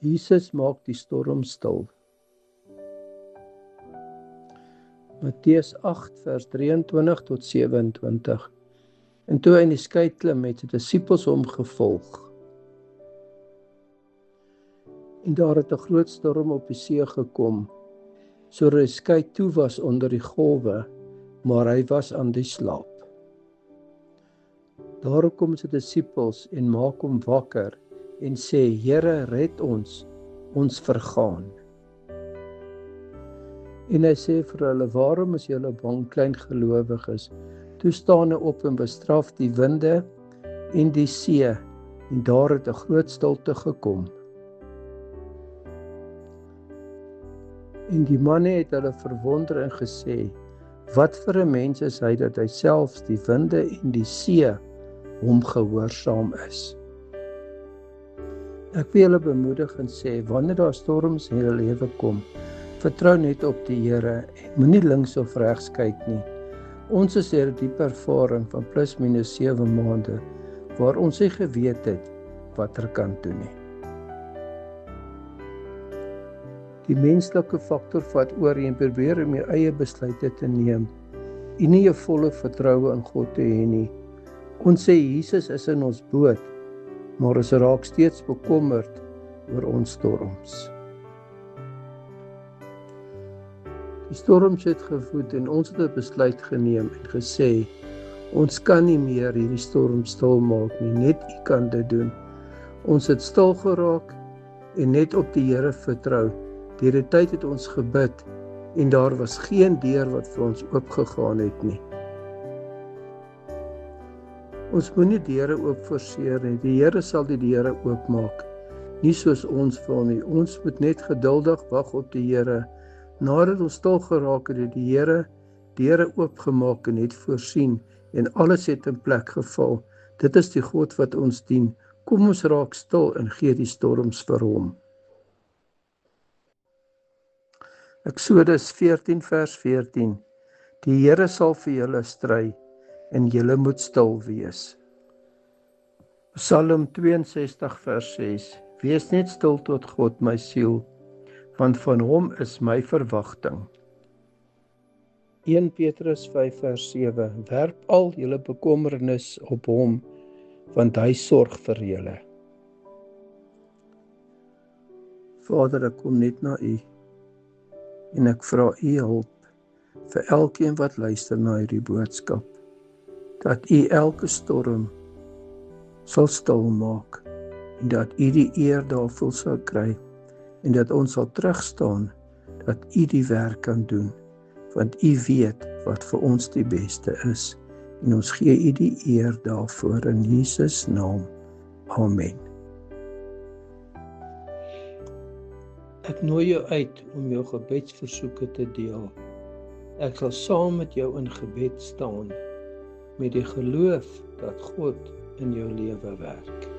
Jesus maak die storm stil. Matteus 8 vers 23 tot 27. En toe hy in die skei klim, het sy disippels hom gevolg. En daar het 'n groot storm op die see gekom, sodat die skei toe was onder die golwe, maar hy was aan die slaap. Daar kom sy disippels en maak hom wakker en sê, Here, red ons vergaan. En hy sê vir hulle, waarom is julle bang, klein gelowiges? Toe staan hy op en bestraf die winde en die see, en daar het 'n groot stilte gekom. En die manne het hulle verwonder en gesê, wat vir 'n mens is hy dat hy selfs die winde en die see hom gehoorsaam is. Ek wil julle bemoedig en sê, wanneer daar storms in julle lewe kom, vertrou net op die Here en moenie links of regs kyk nie. Ons is hier 'n diep ervaring van plus minus 7 maande, waar ons nie geweet het wat kan doen nie. Die menslike faktor vat oor en probeer om jou eie besluite te neem en nie jou volle vertroue in God te hê nie. Ons sê Jesus is in ons boot, maar ons raak steeds bekommerd oor ons storms. Die storms het gevoed en ons het 'n besluit geneem en gesê, ons kan nie meer hierdie storm stil maak nie, net U kan dit doen. Ons het stil geraak en net op die Here vertrou. Deur die tyd het ons gebid en daar was geen deur wat vir ons oopgegaan het nie. Ons moenie deure oop forceer nie, die Here sal die deure oopmaak, nie soos ons wil nie. Ons moet net geduldig wag op die Here. Nadat ons stil geraak het die Here deure oopgemaak en het voorsien en alles het in plek geval. Dit is die God wat ons dien. Kom ons raak stil en gee die storms vir hom. Eksodus 14 vers 14. Die Here sal vir julle stry en julle moet stil wees. Psalm 62 vers 6. Wees net stil tot God, my siel, want van hom is my verwagting. 1 Petrus 5 vers 7. Werp al julle bekommernis op hom, want hy sorg vir julle. Vader, ek kom net na U en ek vra U hulp vir elkeen wat luister na hierdie boodskap, dat U elke storm sal stil maak en dat U die eer daarvoor sal kry en dat ons sal terugstaan, dat U die werk kan doen, want U weet wat vir ons die beste is en ons gee U die eer daarvoor in Jesus naam. Amen. Ek nooi jou uit om jou gebedsversoeke te deel. Ek sal saam met jou in gebed staan, met die geloof dat God in jou lewe werk.